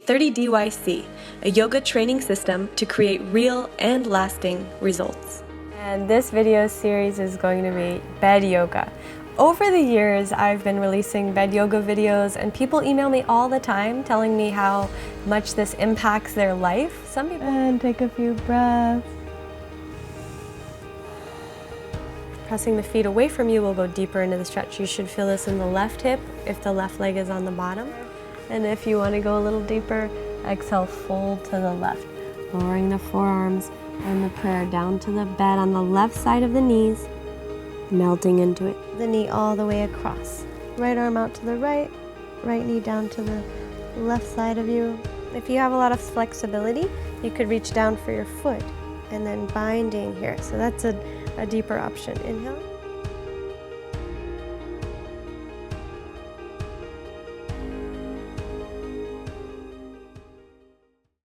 30DYC, a yoga training system to create real and lasting results. And this video series is going to be bed yoga. Over the years, I've been releasing bed yoga videos, and people email me all the time telling me how much this impacts their life. Some people... And take a few breaths. Pressing the feet away from you will go deeper into the stretch. You should feel this in the left hip if the left leg is on the bottom. And if you want to go a little deeper, exhale, fold to the left. Lowering the forearms and the prayer down to the bed on the left side of the knees, melting into it. The knee all the way across. Right arm out to the right, right knee down to the left side of you. If you have a lot of flexibility, you could reach down for your foot and then binding here. So that's a deeper option. Inhale.